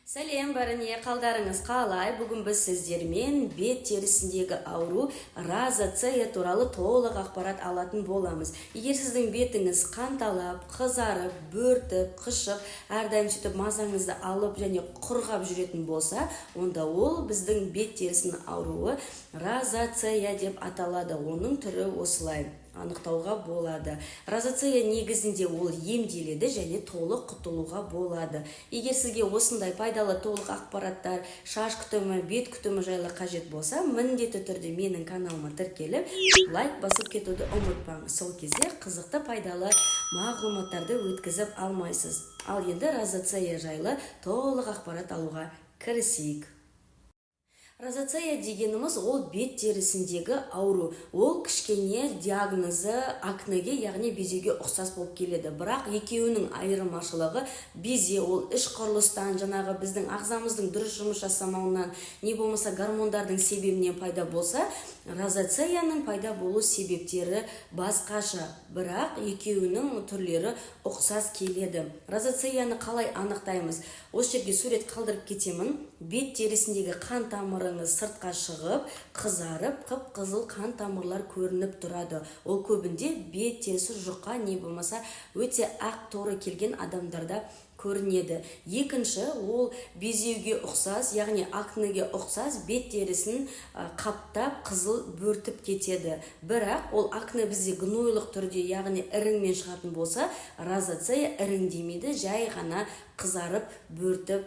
Сәлем барыне, қалдарыңыз қалай? Бүгін біз сіздермен бет терісіндегі ауру розацея туралы толық ақпарат алатын боламыз. Егер сіздің бетіңіз қанталап, қызарып, бөртіп, қышып, әрдайым сөйтіп мазаңызды алып және құрғап жүретін болса, онда ол біздің бет терісінің ауруы розацея деп аталады. Оның түрі осылай анықтауға болады. Розацея негізінде ол емделеді және толық құтылуға болады. Егер сізге осындай пайдалы толық ақпараттар, шаш күтімі, бет күтімі жайлы қажет болса, міндетті түрде менің каналыма тіркеліп, лайк басып кетуді ұмытпаңыз. Сол кезде қызықты пайдалы мағлұматтарды өткізіп алмайсыз. Ал енді розацея жайлы толық ақпарат алуға кірісейік. Розацея дегеніміз ол бет терісіндегі ауру. Ол кішкене диагнозы акнеге, яғни безеуге ұқсас болып келеді. Бірақ екеуінің айырмашылығы безе ол іш құрылыстан, жаңағы біздің ағзамыздың дұрыс жұмыс жасамауынан, не болмаса гормондардың себебінен пайда болса, розацеяның пайда болу себептері басқаша. Бірақ екеуінің түрлері ұқсас келеді. Розацеяны қалай анықтаймыз? Осы жерге сурет қалдырып кетемін. Бет терісіндегі қан тамырыңыз сыртқа шығып, қызарып, қып-қызыл қан тамырлар көрініп тұрады. Ол көбінде бет терісі жұқа, не болмаса өте ақ торы келген адамдарда көрінеді. Екінші, ол безеуге ұқсас, яғни акнеге ұқсас бет терісін қаптап, қызыл бөртіп кетеді. Бірақ ол акне бізде гнойлық түрде, яғни іріңмен шығатын болса, розацея іріңдемейді, жай ғана қызарып, бөртіп,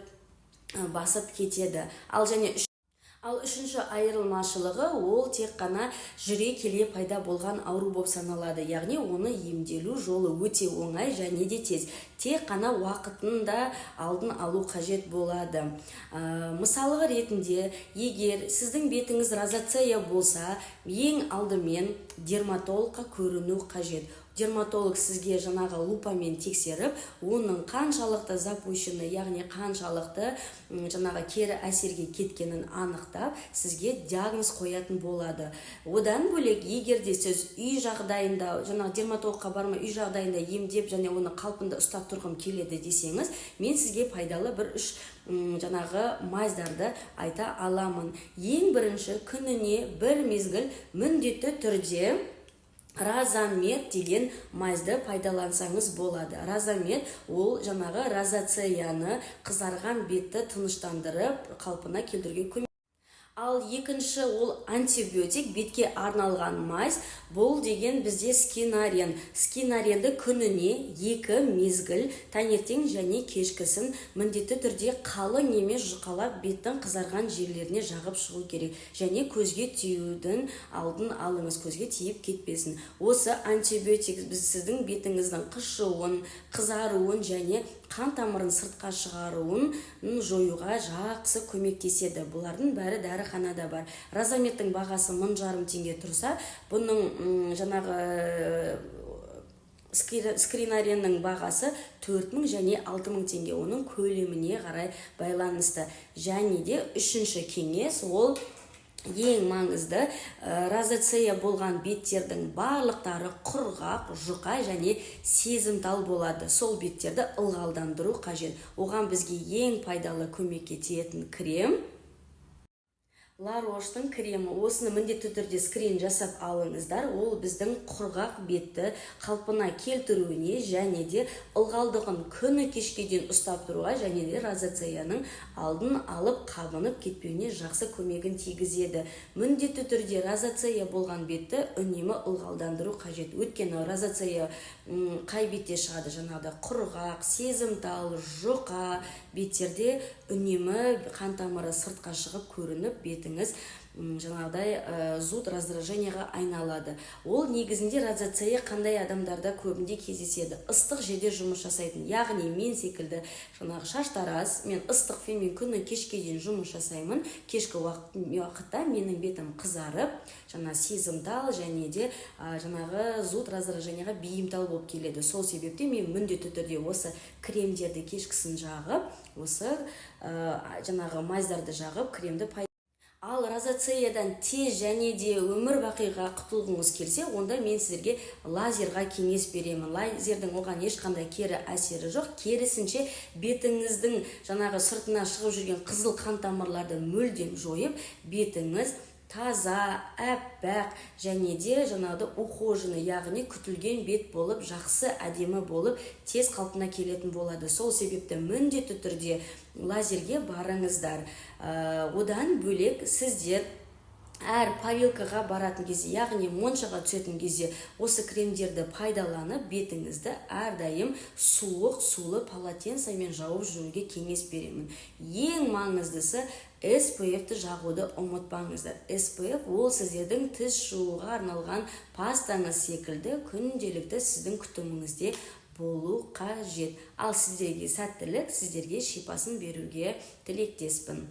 басып кетеді. Ал үшінші айырмашылығы ол тек қана жүре келе пайда болған ауру болып саналады. Яғни оны емделу жолы өте оңай және де тез. Тек қана уақытында алдын алу қажет болады. Мысалғы ретінде, егер сіздің бетіңіз розацея болса, ең алдымен дерматологқа көріну қажет. Дерматолог сізге жаңағы лупамен тексеріп, оның қаншалықты запущены, яғни қаншалықты жаңағы кері әсерге кеткенін анықтап, сізге диагноз қоятын болады. Одан бөлек, егер де сіз үй жағдайында, жаңағы дерматологқа бармай үй жағдайында емдеп және оны қалпында ұстап тұрғым келеді десеңіз, мен сізге пайдалы бір үш жаңағы маздарды айта аламын. Ең бірінші, күніне бір мезгіл міндетті түрде розамед деген мазды пайдалансаңыз болады. Розамед ол жаңағы розацеяны, қызарған бетті тыныштандырып, қалпына келтіруге көмек. Ал екінші ол антибиотик, бетке арналған маз. Бұл деген бізде скинарен. Скинаренді күніне 2 мезгіл, таңертең және кешкісін міндетті түрде қалың емес жұқалап беттің қызарған жерлеріне жағып шығу керек. Және көзге тиюдің алдын алыңыз, көзге тиіп кетпесін. Осы антибиотик сіздің бетіңіздің қышуын, қызаруын және қан тамырын сыртқа шығаруын жоюға жақсы көмектеседі. Бұлардың бәрі дәріханада бар. Розамедтің бағасы 1000 теңге тұрса, бұның жаңағы скинареннің бағасы 4000 және 6000 теңге. Оның көлеміне қарай байланысты. Және де үшінші кеңес ол ең маңызды, розацея болған беттердің барлықтары құрғақ, жұқа және сезімтал болады. Сол беттерді ылғалдандыру қажет. Оған бізге ең пайдалы көмекке тиетін крем La Roche'тың кремі. Осыны міндетті түрде скрин жасап алыңыздар. Ол біздің құрғақ бетті қалпына келтіруіне және де ылғалдығын күні кешке дейін ұстап тұруға және де розацеяның алдын алып қабынып кетпеуіне жақсы көмегін тигізеді. Міндетті түрде розацея болған бетті үнемі ылғалдандыру қажет. Өйткені розацея қай бетте шығады? Жаңағыда құрғақ, сезімтал, жұқа беттерде үнемі қан тамыры сыртқа шығып көрініп, бетіңіз жаңағыдай зуд раздражениеға айналады. Ол негізінде розацея қандай адамдарда көбінде кездеседі? Ыстық жерде жұмыс жасайтын. Яғни мен секілді жаңағы шаштараз, мен ыстық фенмен күні кешке дейін жұмыс жасаймын. Кешкі уақытта менің бетім қызарып, жаңа сезімтал және де жаңағы зуд раздражениеға бейімтал болып келеді. Сол себепте мен міндетті түрде осы кремдерді кешкісін жағып, осы жаңағы маздарды жағып, кремді Ал розацеядан тез және де өмір бақиға құтылғыңыз келсе, онда мен сіздерге лазерға кеңес беремін. Лазердің оған ешқандай кері әсері жоқ. Керісінше бетіңіздің жаңағы сыртына шығып жүрген қызыл қан тамырларды мүлдем жойып, бетіңіз таза, әппақ және де жаңағыда ухоженный, яғни күтілген бет болып, жақсы әдемі болып, тез қалпына келетін болады. Сол себепті міндетті түрде лазерге барыңыздар. Одан бөлек сіздер әр парилкаға баратын кезде, яғни моншаға түсетін кезде осы кремдерді пайдаланып, бетіңізді әрдайым суық, сулы полотенцемен жауып жүруге кеңес беремін. Ең маңыздысы SPF-ті жағуды ұмытпаңыздар. SPF ол сіздердің тіс жууға арналған пастаңыз секілді күнделікті сіздің күтіміңізде болу қажет. Ал сіздерге сәттілік, сіздерге шипасын беруге тілектеспін.